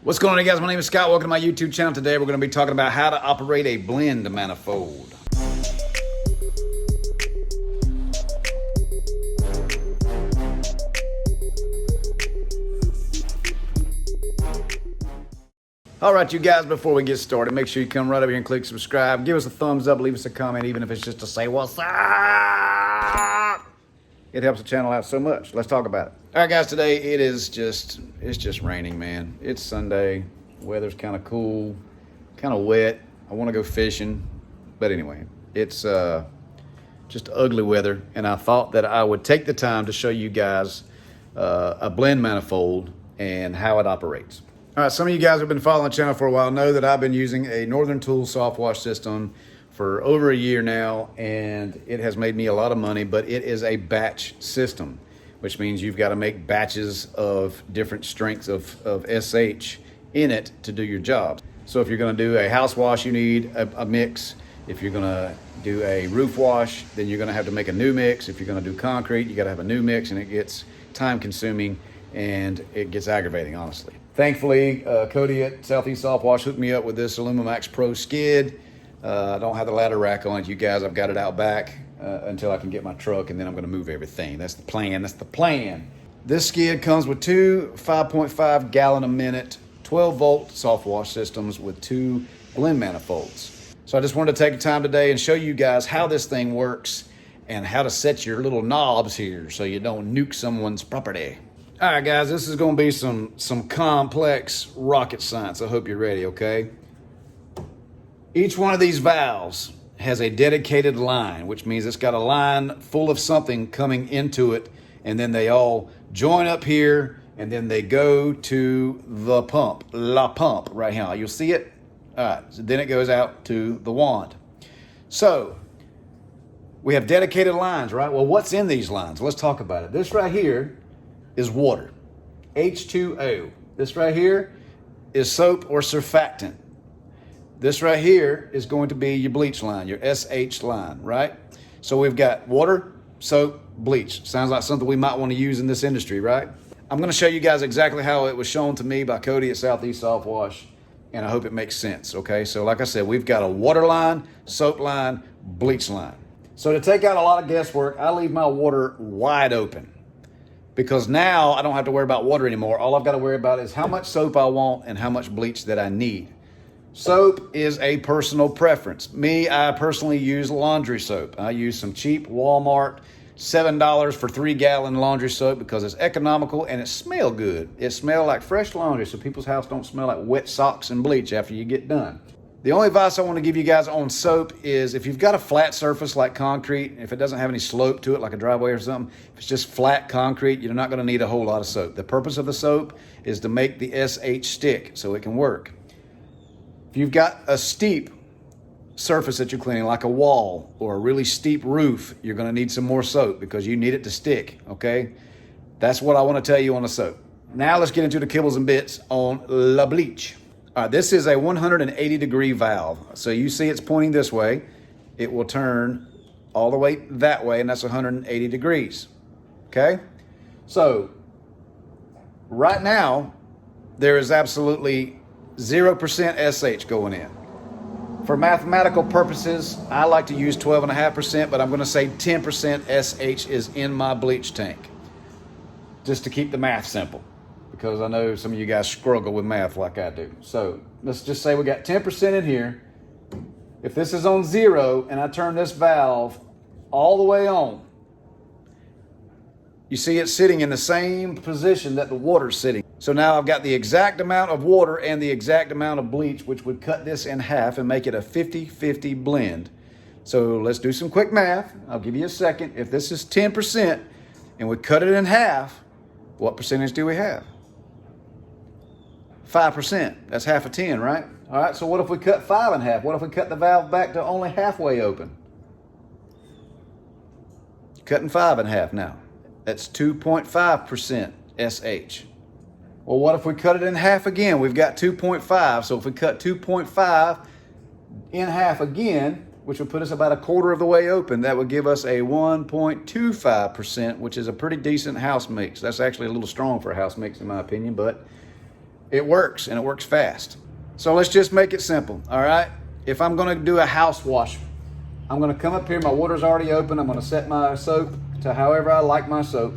What's going on, guys? My name is Scott. Welcome to my YouTube channel. Today we're going to be talking about how to operate a blend manifold. All right, you guys, before we get started, make sure you come right over here and click subscribe. Give us a thumbs up, leave us a comment, even if it's just to say what's up. It helps the channel out so much. Let's talk about it. All right, guys, today it's just raining, man. It's Sunday. Weather's kind of cool, kind of wet. I want to go fishing, but anyway, it's just ugly weather, and I thought that I would take the time to show you guys a blend manifold and how it operates. All right, some of you guys have been following the channel for a while know that I've been using a Northern Tools soft wash system for over a year now, and it has made me a lot of money, but it is a batch system, which means you've got to make batches of different strengths of SH in it to do your job. So if you're going to do a house wash, you need a mix. If you're going to do a roof wash, then you're going to have to make a new mix. If you're going to do concrete, you got to have a new mix, and it gets time consuming and it gets aggravating, honestly. Thankfully, Cody at Southeast Soft Wash hooked me up with this Alumimax Pro skid. I don't have the ladder rack on it, you guys. I've got it out back until I can get my truck, and then I'm going to move everything. That's the plan. That's the plan. This skid comes with two 5.5 gallon a minute 12-volt soft wash systems with two blend manifolds. So I just wanted to take time today and show you guys how this thing works and how to set your little knobs here so you don't nuke someone's property. All right, guys, this is going to be some complex rocket science. I hope you're ready, okay? Each one of these valves has a dedicated line, which means it's got a line full of something coming into it, and then they all join up here, and then they go to the pump, la pump, right here. You'll see it. All right, so then it goes out to the wand. So we have dedicated lines, right? Well, what's in these lines? Let's talk about it. This right here is water, H2O. This right here is soap or surfactant. This right here is going to be your bleach line, your SH line, right? So we've got water, soap, bleach. Sounds like something we might want to use in this industry, right? I'm going to show you guys exactly how it was shown to me by Cody at Southeast Soft Wash, and I hope it makes sense, okay? So like I said, we've got a water line, soap line, bleach line. So to take out a lot of guesswork, I leave my water wide open, because now I don't have to worry about water anymore. All I've got to worry about is how much soap I want and how much bleach that I need. Soap is a personal preference. Me, I personally use laundry soap. I use some cheap Walmart $7 for 3-gallon laundry soap because it's economical and it smells good. It smells like fresh laundry, so people's house don't smell like wet socks and bleach after you get done. The only advice I want to give you guys on soap is if you've got a flat surface like concrete, if it doesn't have any slope to it like a driveway or something, if it's just flat concrete, you're not going to need a whole lot of soap. The purpose of the soap is to make the SH stick so it can work. If you've got a steep surface that you're cleaning, like a wall or a really steep roof, you're going to need some more soap because you need it to stick, okay? That's what I want to tell you on the soap. Now let's get into the kibbles and bits on the bleach. All right, this is a 180-degree valve. So you see it's pointing this way. It will turn all the way that way, and that's 180 degrees, okay? So right now, there is absolutely 0% SH going in. For mathematical purposes, I like to use 12.5%, but I'm going to say 10% SH is in my bleach tank, just to keep the math simple, because I know some of you guys struggle with math like I do. So let's just say we got 10% in here. If this is on 0 and I turn this valve all the way on, you see it's sitting in the same position that the water's sitting. So now I've got the exact amount of water and the exact amount of bleach, which would cut this in half and make it a 50-50 blend. So let's do some quick math. I'll give you a second. If this is 10% and we cut it in half, what percentage do we have? 5%. That's half of 10, right? All right, so what if we cut 5 in half? What if we cut the valve back to only halfway open? Cutting 5 in half now. That's 2.5% SH. Well, what if we cut it in half again? We've got 2.5. So if we cut 2.5 in half again, which would put us about a quarter of the way open, that would give us a 1.25%, which is a pretty decent house mix. That's actually a little strong for a house mix in my opinion, but It works, and it works fast. So let's just make it simple, all right? If I'm gonna do a house wash, I'm gonna come up here, my water's already open, I'm gonna set my soap to however I like my soap.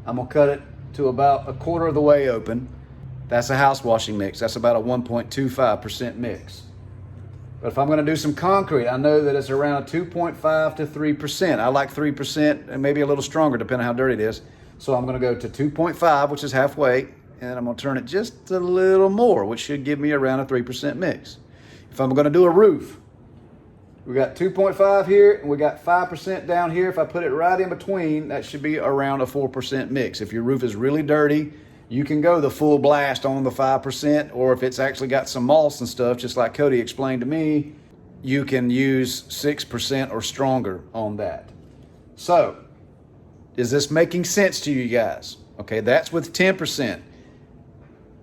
I'm gonna cut it to about a quarter of the way open. That's a house washing mix. That's about a 1.25% mix. But if I'm gonna do some concrete, I know that it's around a 2.5 to 3%. I like 3% and maybe a little stronger depending on how dirty it is. So I'm gonna go to 2.5, which is halfway, and I'm gonna turn it just a little more, which should give me around a 3% mix. If I'm gonna do a roof, we got 2.5 here, and we got 5% down here. If I put it right in between, that should be around a 4% mix. If your roof is really dirty, you can go the full blast on the 5%, or if it's actually got some moss and stuff, just like Cody explained to me, you can use 6% or stronger on that. So, is this making sense to you guys? Okay, that's with 10%.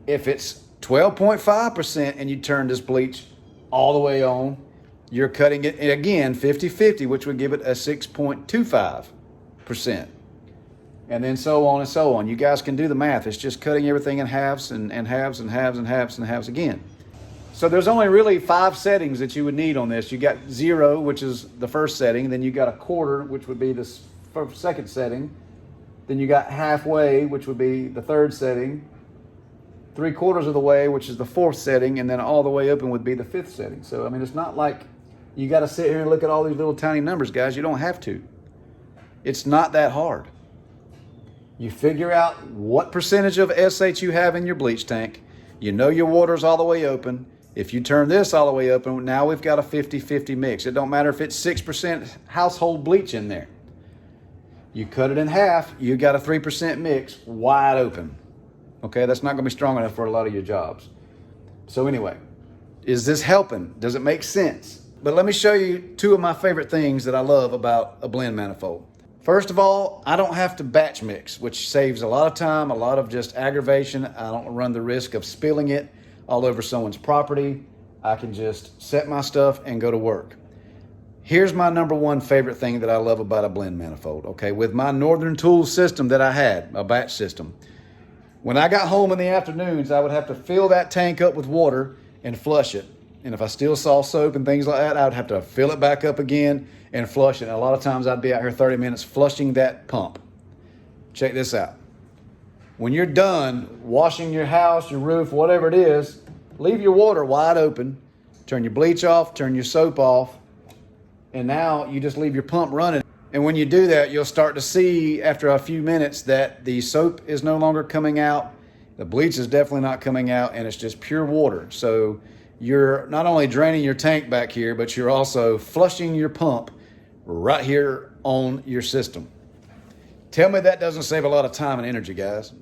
If it's 12.5% and you turn this bleach all the way on, you're cutting it again 50-50, which would give it a 6.25%. And then so on and so on. You guys can do the math. It's just cutting everything in halves and halves and halves and halves and halves again. So there's only really 5 settings that you would need on this. You got 0, which is the first setting. Then you got a quarter, which would be the second setting. Then you got halfway, which would be the third setting. 3/4 of the way, which is the fourth setting. And then all the way open would be the 5th setting. So, I mean, it's not like you got to sit here and look at all these little tiny numbers, guys. You don't have to. It's not that hard. You figure out what percentage of SH you have in your bleach tank. You know your water's all the way open. If you turn this all the way open, now we've got a 50-50 mix. It don't matter if it's 6% household bleach in there. You cut it in half, you got a 3% mix wide open. Okay, that's not gonna be strong enough for a lot of your jobs. So anyway, is this helping? Does it make sense? But let me show you 2 of my favorite things that I love about a blend manifold. First of all, I don't have to batch mix, which saves a lot of time, a lot of just aggravation. I don't run the risk of spilling it all over someone's property. I can just set my stuff and go to work. Here's my number 1 favorite thing that I love about a blend manifold. Okay, with my Northern Tool system that I had, a batch system, when I got home in the afternoons, I would have to fill that tank up with water and flush it. And if I still saw soap and things like that, I would have to fill it back up again and flush it. And a lot of times I'd be out here 30 minutes flushing that pump. Check this out. When you're done washing your house, your roof, whatever it is, leave your water wide open, turn your bleach off, turn your soap off, and now you just leave your pump running. And when you do that, you'll start to see after a few minutes that the soap is no longer coming out, the bleach is definitely not coming out, and it's just pure water. So you're not only draining your tank back here, but you're also flushing your pump right here on your system. Tell me that doesn't save a lot of time and energy, guys.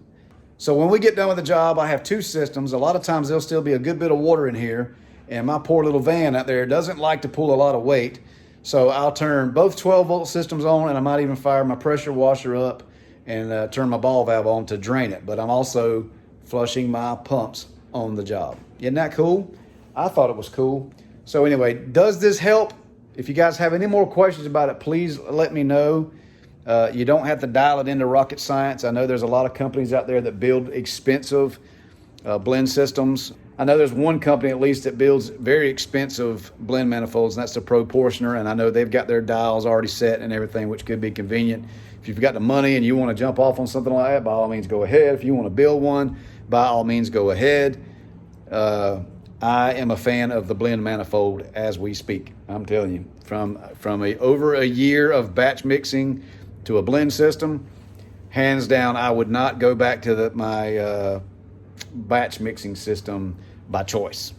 So when we get done with the job, I have 2 systems. A lot of times there'll still be a good bit of water in here, and my poor little van out there doesn't like to pull a lot of weight. So I'll turn both 12-volt systems on, and I might even fire my pressure washer up and turn my ball valve on to drain it. But I'm also flushing my pumps on the job. Isn't that cool? I thought it was cool. So anyway, does this help? If you guys have any more questions about it, please let me know. You don't have to dial it into rocket science. I know there's a lot of companies out there that build expensive blend systems. I know there's one company at least that builds very expensive blend manifolds, and that's the Proportioner, and I know they've got their dials already set and everything, which could be convenient. If you've got the money and you want to jump off on something like that, by all means go ahead. If you want to build one, by all means go ahead. I am a fan of the blend manifold as we speak. I'm telling you, from over a year of batch mixing to a blend system, hands down, I would not go back to my batch mixing system by choice.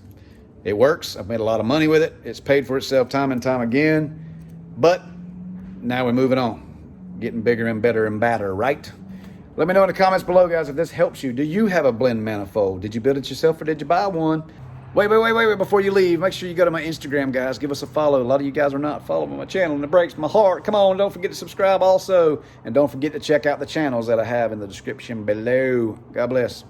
It works. I've made a lot of money with it. It's paid for itself time and time again. But now we're moving on, getting bigger and better and badder, right? Let me know in the comments below, guys, if this helps you. Do you have a blend manifold? Did you build it yourself or did you buy one? Wait, before you leave, make sure you go to my Instagram, guys. Give us a follow. A lot of you guys are not following my channel, and it breaks my heart. Come on, don't forget to subscribe also. And don't forget to check out the channels that I have in the description below. God bless.